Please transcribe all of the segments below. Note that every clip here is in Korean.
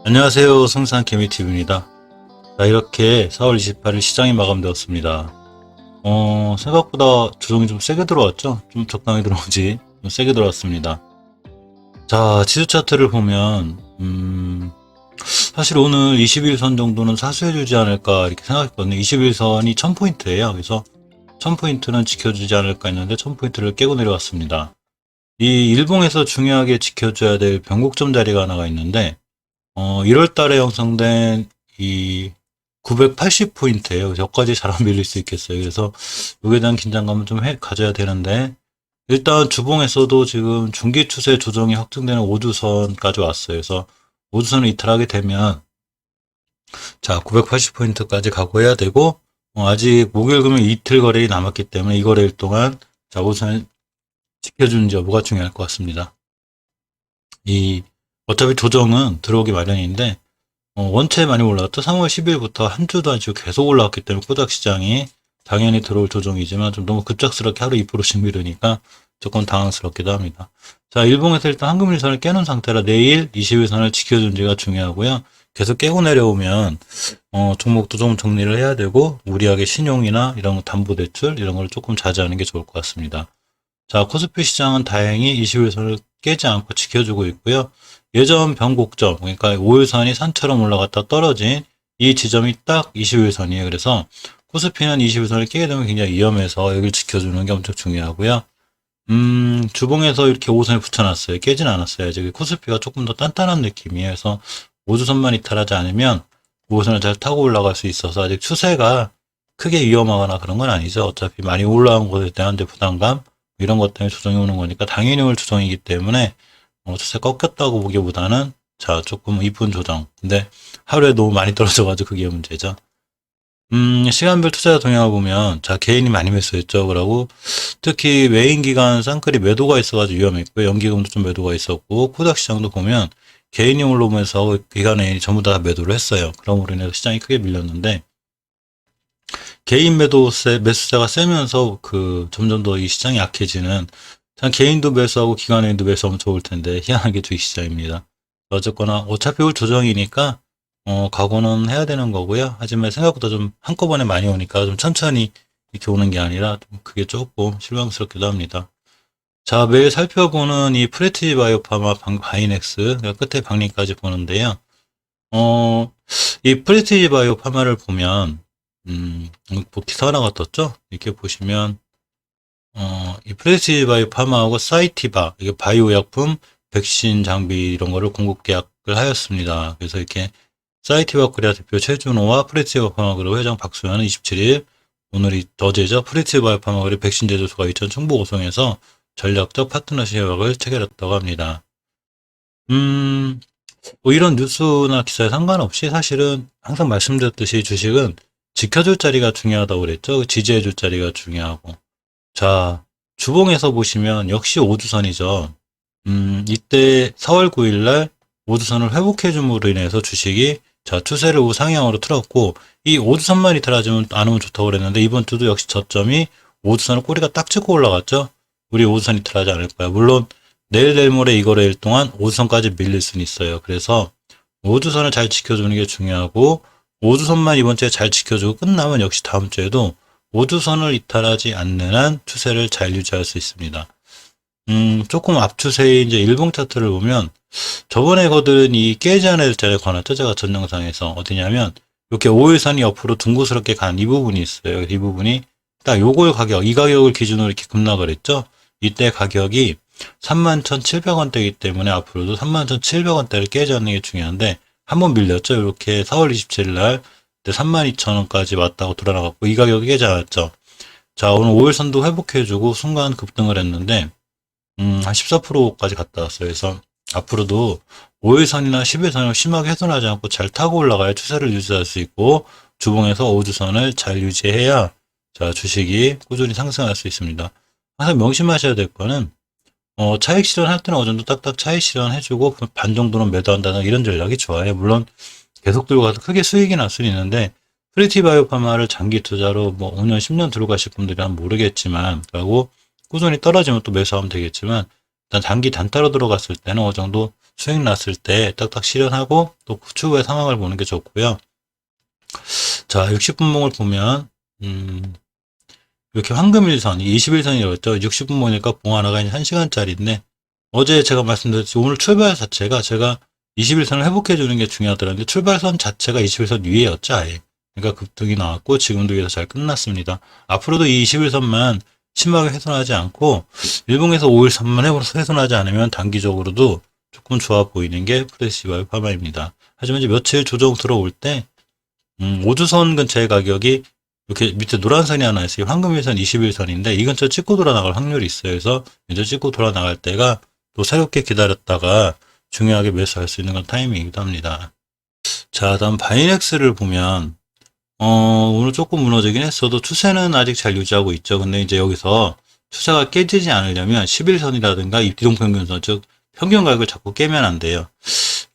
안녕하세요. 승산개미TV입니다. 자, 이렇게 4월 28일 시장이 마감되었습니다. 생각보다 조정이 좀 세게 들어왔죠? 좀 적당히 들어오지. 좀 세게 들어왔습니다. 자, 지수 차트를 보면, 사실 오늘 21선 정도는 사수해주지 않을까 이렇게 생각했거든요. 21선이 1000포인트예요. 그래서 1000포인트는 지켜주지 않을까 했는데 1000포인트를 깨고 내려왔습니다. 이 일봉에서 중요하게 지켜줘야 될 변곡점 자리가 하나가 있는데, 1월 달에 형성된 이 980포인트예요. 그래서 여기까지 잘 안 밀릴 수 있겠어요. 그래서 여기에 대한 긴장감을 좀 가져야 되는데, 일단 주봉에서도 지금 중기 추세 조정이 확정되는 5주선까지 왔어요. 그래서 5주선을 이탈하게 되면, 자, 980포인트까지 가고 해야 되고, 아직 목요일 금요일 이틀 거래일이 남았기 때문에 이 거래일 동안, 자, 5주선을 지켜주는지 여부가 중요할 것 같습니다. 어차피 조정은 들어오기 마련인데, 원체 많이 올라왔죠. 3월 10일부터 한 주도 아니고 계속 올라왔기 때문에 코닥 시장이 당연히 들어올 조정이지만 좀 너무 급작스럽게 하루 2%씩 미루니까 조금 당황스럽기도 합니다. 자, 일봉에서 일단 황금일선을 깨는 상태라 내일 20일선을 지켜준지가 중요하고요. 계속 깨고 내려오면 종목도 좀 정리를 해야 되고 무리하게 신용이나 이런 담보대출 이런 걸 조금 자제하는 게 좋을 것 같습니다. 자, 코스피 시장은 다행히 20일선을 깨지 않고 지켜주고 있고요. 예전 변곡점, 그러니까 5일선이 산처럼 올라갔다 떨어진 이 지점이 딱 20일선이에요. 그래서 코스피는 20일선을 깨게 되면 굉장히 위험해서 여기를 지켜주는 게 엄청 중요하고요. 주봉에서 이렇게 5선을 붙여놨어요. 깨진 않았어요. 아직 코스피가 조금 더 단단한 느낌이에요. 그래서 5주선만 이탈하지 않으면 5선을 잘 타고 올라갈 수 있어서 아직 추세가 크게 위험하거나 그런 건 아니죠. 어차피 많이 올라온 것에 대한 부담감, 이런 것 때문에 조정이 오는 거니까 당연히 올 조정이기 때문에 추세 꺾였다고 보기보다는 자 조금 이쁜 조정. 근데 하루에 너무 많이 떨어져가지고 그게 문제죠. 시간별 투자 동향을 보면 자 개인이 많이 매수했죠. 그러고 특히 외인 기관 쌍끌이 매도가 있어가지고 위험했고 연기금도 좀 매도가 있었고 코닥 시장도 보면 개인이 올라오면서 기관이 전부 다 매도를 했어요. 그럼으로 인해서 시장이 크게 밀렸는데 개인 매수세가 세면서 점점 더 이 시장이 약해지는 참 개인도 매수하고 기관인도 매수하면 좋을 텐데 희한하게 주식시장입니다. 어쨌거나 어차피 올 조정이니까 각오는 해야 되는 거고요. 하지만 생각보다 좀 한꺼번에 많이 오니까 좀 천천히 이렇게 오는 게 아니라 좀 그게 조금 실망스럽기도 합니다. 자, 매일 살펴보는 이 프레티지 바이오파마 바이넥스 끝에 박리까지 보는데요. 이 프레티지 바이오파마를 보면 기사 하나가 떴죠? 이렇게 보시면 이 프레시지 바이오 파마하고 사이티바, 이게 바이오薬품, 백신 장비 이런 거를 공급 계약을 하였습니다. 그래서 이렇게 사이티바 코리아 대표 최준호와 프레시지 바이오 파마 그룹 회장 박수현은 27일 오늘이 어제죠. 프레시지 바이오 파마 그룹 백신 제조소가 이천 충북 오송에서 전략적 파트너십 협약을 체결했다고 합니다. 뭐 이런 뉴스나 기사에 상관없이 사실은 항상 말씀드렸듯이 주식은 지켜줄 자리가 중요하다고 그랬죠. 지지해줄 자리가 중요하고. 자, 주봉에서 보시면 역시 5주선이죠. 이때 4월 9일날 5주선을 회복해줌으로 인해서 주식이 자 추세를 우상향으로 틀었고 이 5주선만 이탈하지 않으면 좋다고 그랬는데 이번 주도 역시 저점이 5주선을 꼬리가 딱 찍고 올라갔죠. 우리 5주선 이탈하지 않을 거야. 물론 내일 모레 이 거래일 동안 5주선까지 밀릴 수는 있어요. 그래서 5주선을 잘 지켜주는 게 중요하고 5주선만 이번 주에 잘 지켜주고 끝나면 역시 다음 주에도 5주선을 이탈하지 않는 한 추세를 잘 유지할 수 있습니다. 조금 앞추세의 이제 일봉 차트를 보면 저번에 거든 이 깨지 않아야 될 자리에 관했죠. 제가 전 영상에서 어디냐면 이렇게 5일선이 옆으로 둥그스럽게 간 이 부분이 있어요. 이 부분이 딱 요걸 가격, 이 가격을 기준으로 이렇게 급락을 했죠. 이때 가격이 31,700원대이기 때문에 앞으로도 31,700원대를 깨지 않는 게 중요한데 한번 밀렸죠. 이렇게 4월 27일 날 32,000원까지 왔다고 돌아나갔고 이 가격이 깨지 않았죠. 자, 오늘 5일선도 회복해주고 순간 급등을 했는데 한 14%까지 갔다 왔어요. 그래서 앞으로도 5일선이나 10일선을 심하게 훼손하지 않고 잘 타고 올라가야 추세를 유지할 수 있고 주봉에서 5주선을 잘 유지해야 자 주식이 꾸준히 상승할 수 있습니다. 항상 명심하셔야 될 거는 차익 실현할 때는 어느 정도 딱딱 차익 실현해주고 반 정도는 매도한다는 이런 전략이 좋아요. 물론 계속 들고 가서 크게 수익이 날 수는 있는데 프리티바이오 파마를 장기 투자로 뭐 5년, 10년 들고 가실 분들이란 모르겠지만, 그리고 꾸준히 떨어지면 또 매수하면 되겠지만, 일단 장기 단타로 들어갔을 때는 어느 정도 수익 났을 때 딱딱 실현하고 또 추후의 상황을 보는 게 좋고요. 자, 60분봉을 보면, 이렇게 황금일선, 21선이라고 했죠. 60분봉이니까 봉 하나가 1시간짜리인데, 어제 제가 말씀드렸듯이 오늘 출발 자체가 제가 21선을 회복해 주는 게 중요하더라는데, 출발선 자체가 21선 위에였죠, 아예. 그러니까 급등이 나왔고, 지금도 위에서 잘 끝났습니다. 앞으로도 이 21선만 심하게 훼손하지 않고, 일봉에서 5일선만 훼손하지 않으면 단기적으로도 조금 좋아 보이는 게 프레시바이오 파마입니다. 하지만 이제 며칠 조정 들어올 때, 5주선 근처의 가격이 이렇게 밑에 노란 선이 하나 있어요. 황금일선 21선인데 이 근처 찍고 돌아 나갈 확률이 있어요. 그래서 이제 찍고 돌아 나갈 때가 또 새롭게 기다렸다가 중요하게 매수할 수 있는 건 타이밍이기도 합니다. 자, 다음 바이넥스를 보면 오늘 조금 무너지긴 했어도 추세는 아직 잘 유지하고 있죠. 근데 이제 여기서 추세가 깨지지 않으려면 11선이라든가 이동평균선, 즉 평균 가격을 자꾸 깨면 안 돼요.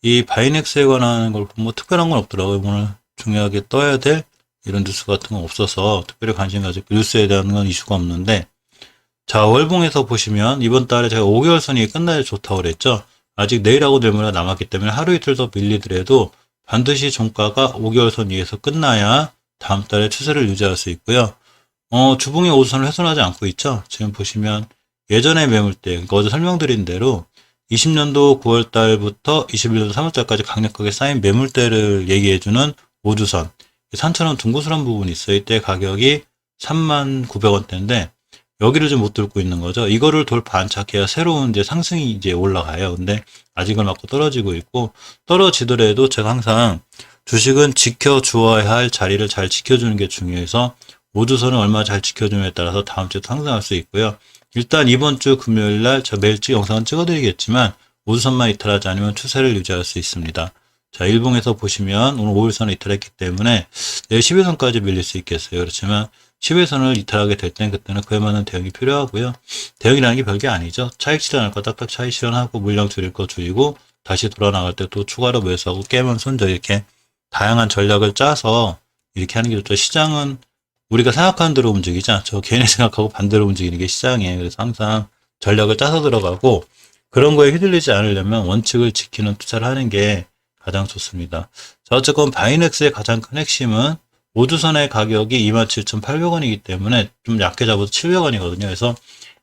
이 바이넥스에 관한 걸 보면 뭐 특별한 건 없더라고요. 오늘 중요하게 떠야 될 이런 뉴스 같은 건 없어서 특별히 관심 가지고 뉴스에 대한 건 이슈가 없는데, 자, 월봉에서 보시면 이번 달에 제가 5개월 선이 끝나야 좋다고 그랬죠. 아직 내일하고 내일모레 남았기 때문에 하루 이틀 더 밀리더라도 반드시 종가가 5개월 선 위에서 끝나야 다음 달에 추세를 유지할 수 있고요. 주봉의 5주선을 훼손하지 않고 있죠. 지금 보시면 예전의 매물대, 그러니까 어제 설명드린 대로 20년도 9월 달부터 21년도 3월 달까지 강력하게 쌓인 매물대를 얘기해주는 5주선. 산처럼 둥그스런 부분이 있어요. 이때 가격이 39,900원대인데 여기를 좀 못 뚫고 있는 거죠. 이거를 돌파 안착해야 새로운 이제 상승이 이제 올라가요. 근데 아직은 맞고 떨어지고 있고, 떨어지더라도 제가 항상 주식은 지켜주어야 할 자리를 잘 지켜주는 게 중요해서 5주선을 얼마나 잘 지켜주냐에 따라서 다음 주에 상승할 수 있고요. 일단 이번 주 금요일 날 저 매일 영상은 찍어드리겠지만 5주선만 이탈하지 않으면 추세를 유지할 수 있습니다. 자, 일봉에서 보시면 오늘 5일선을 이탈했기 때문에 내일 10일선까지 밀릴 수 있겠어요. 그렇지만 10일선을 이탈하게 될 땐 그때는 그에 맞는 대응이 필요하고요. 대응이라는 게 별게 아니죠. 차익 실현할 거 딱딱 차익 실현하고 물량 줄일 거 줄이고 다시 돌아 나갈 때 또 추가로 매수하고 깨면 손절, 이렇게 다양한 전략을 짜서 이렇게 하는 게 좋죠. 시장은 우리가 생각하는 대로 움직이지 않죠. 개인이 생각하고 반대로 움직이는 게 시장이에요. 그래서 항상 전략을 짜서 들어가고 그런 거에 휘둘리지 않으려면 원칙을 지키는 투자를 하는 게 가장 좋습니다. 자, 어쨌건 바이넥스의 가장 큰 핵심은 5주선의 가격이 27,800원이기 때문에 좀 약게 잡아도 700원이거든요. 그래서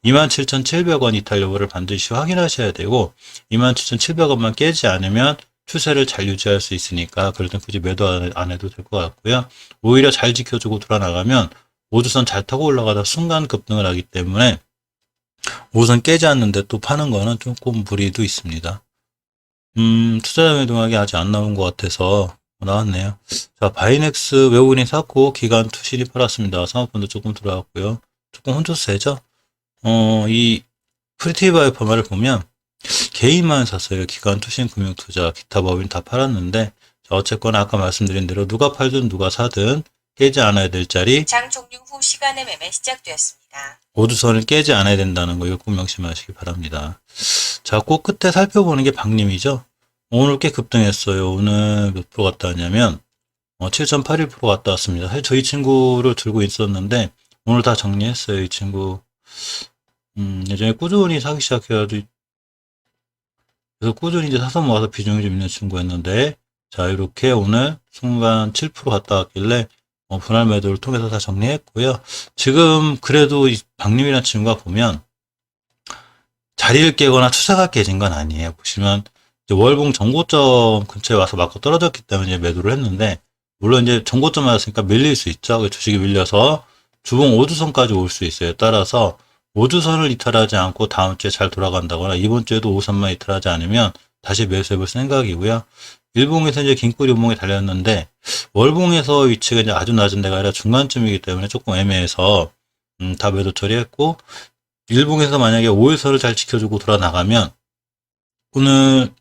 27,700원 이탈 여부를 반드시 확인하셔야 되고 27,700원만 깨지 않으면 추세를 잘 유지할 수 있으니까 그럴 땐 굳이 매도 안 해도 될 것 같고요. 오히려 잘 지켜주고 돌아나가면 5주선 잘 타고 올라가다 순간 급등을 하기 때문에 5선 깨지 않는데 또 파는 거는 조금 무리도 있습니다. 투자자 매도하기 아직 안 나온 것 같아서 나왔네요. 자, 바이넥스 외국인이 샀고 기관 투실이 팔았습니다. 상업분도 조금 들어왔고요. 조금 혼조세죠. 이 프리티바이오 파마를 보면 개인만 샀어요. 기관 투신 금융투자 기타 법인 다 팔았는데, 자, 어쨌거나 아까 말씀드린 대로 누가 팔든 누가 사든 깨지 않아야 될 자리, 장 종료 후 시간의 매매 시작되었습니다. 5주선을 깨지 않아야 된다는 거 이거 꼭 명심하시기 바랍니다. 자, 꼭 끝에 살펴보는 게 박림이죠. 오늘 꽤 급등했어요. 오늘 몇 프로 갔다 왔냐면 7.81% 갔다 왔습니다. 사실 저희 친구를 들고 있었는데 오늘 다 정리했어요. 이 친구 예전에 꾸준히 사기 시작해가지고 그래서 꾸준히 이제 사서 모아서 비중이 좀 있는 친구였는데, 자, 이렇게 오늘 순간 7% 갔다 왔길래 분할 매도를 통해서 다 정리했고요. 지금 그래도 이 박림이라는 친구가 보면 자리를 깨거나 투자가 깨진 건 아니에요. 보시면 이제 월봉 전고점 근처에 와서 맞고 떨어졌기 때문에 이제 매도를 했는데, 물론 이제 전고점 맞았으니까 밀릴 수 있죠. 그 주식이 밀려서 주봉 5주선까지 올 수 있어요. 따라서 5주선을 이탈하지 않고 다음 주에 잘 돌아간다거나 이번 주에도 5선만 이탈하지 않으면 다시 매수해볼 생각이고요. 일봉에서 이제 긴꼬리 우봉에 달렸는데 월봉에서 위치가 이제 아주 낮은 데가 아니라 중간쯤이기 때문에 조금 애매해서 다 매도 처리했고, 일봉에서 만약에 5일선을 잘 지켜주고 돌아나가면 오늘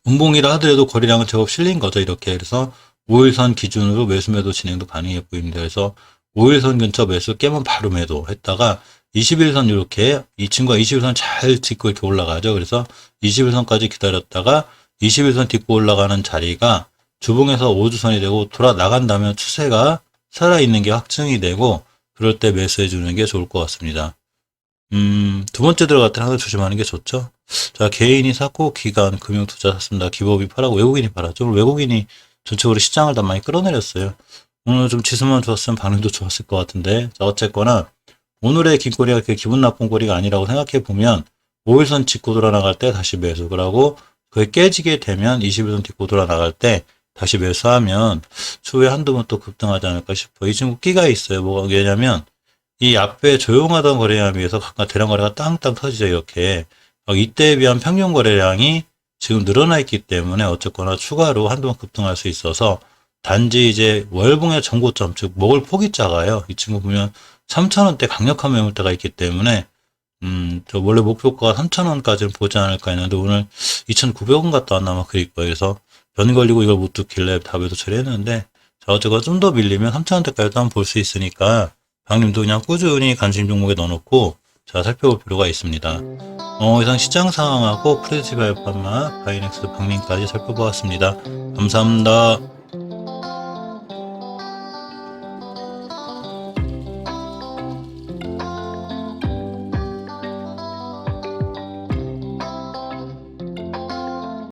음봉이라 하더라도 거래량은 제법 실린 거죠. 이렇게. 그래서 5일선 기준으로 매수 매도 진행도 가능해 보입니다. 그래서 5일선 근처 매수 깨면 바로 매도 했다가 21선 이렇게 이 친구가 21선 잘 딛고 이렇게 올라가죠. 그래서 21선까지 기다렸다가 21선 딛고 올라가는 자리가 주봉에서 오주선이 되고 돌아 나간다면 추세가 살아있는 게 확증이 되고 그럴 때 매수해 주는 게 좋을 것 같습니다. 두 번째 들어갈 때는 항상 조심하는 게 좋죠. 자, 개인이 샀고 기관, 금융 투자 샀습니다. 기법이 팔았고 외국인이 팔았죠. 외국인이 전체적으로 시장을 다 많이 끌어내렸어요. 오늘 좀 지수만 좋았으면 반응도 좋았을 것 같은데, 자, 어쨌거나 오늘의 긴 꼬리가 그렇게 기분 나쁜 꼬리가 아니라고 생각해 보면 5일선 짚고 돌아 나갈 때 다시 매수를 하고 그게 깨지게 되면 21선 짚고 돌아 나갈 때 다시 매수하면 추후에 한두 번 또 급등하지 않을까 싶어. 이 친구 끼가 있어요. 뭐가 왜냐면 이 앞에 조용하던 거래량에 비해서 각각 대량 거래가 땅땅 터지죠. 이렇게 이때에 비한 평균 거래량이 지금 늘어나 있기 때문에 어쨌거나 추가로 한두 번 급등할 수 있어서 단지 이제 월봉의 전고점 즉 먹을 폭이 작아요. 이 친구 보면 3,000원대 강력한 매물대가 있기 때문에 저 원래 목표가가 3,000원까지는 보지 않을까 했는데 오늘 2,900원 갔다 왔나 아마 그릴 거예요. 그래서 변 걸리고 이걸 못 듣길래 답에도 처리했는데 자 어쨌거나 좀 더 밀리면 3,000원대까지도 한번 볼 수 있으니까 방님도 그냥 꾸준히 관심 종목에 넣어놓고 자 살펴볼 필요가 있습니다. 이상 시장 상황하고 프레디티 바이오파마, 바이넥스, 방림까지 살펴보았습니다. 감사합니다.